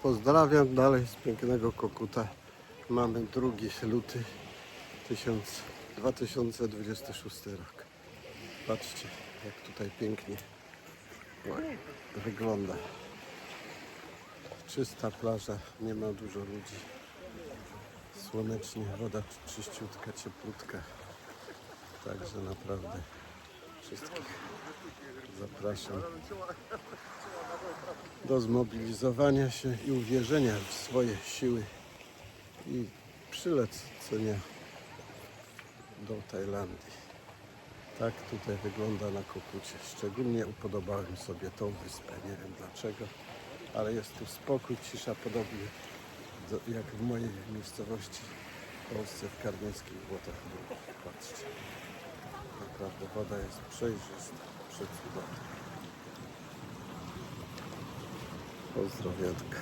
Pozdrawiam dalej z pięknego Kokuta. Mamy 2 luty 2026 rok. Patrzcie, jak tutaj pięknie wygląda. Czysta plaża, nie ma dużo ludzi. Słonecznie, woda czyściutka, cieplutka. Także naprawdę wszystkich zapraszam do zmobilizowania się i uwierzenia w swoje siły i przylecenia do Tajlandii. Tak tutaj wygląda na Kokucie. Szczególnie upodobałem sobie tą wyspę. Nie wiem dlaczego, ale jest tu spokój, cisza, podobnie jak w mojej miejscowości w Polsce, w Karnieckich Błotach. Patrzcie. Naprawdę woda jest przejrzysta, przecudowna. Pozdrowiatka.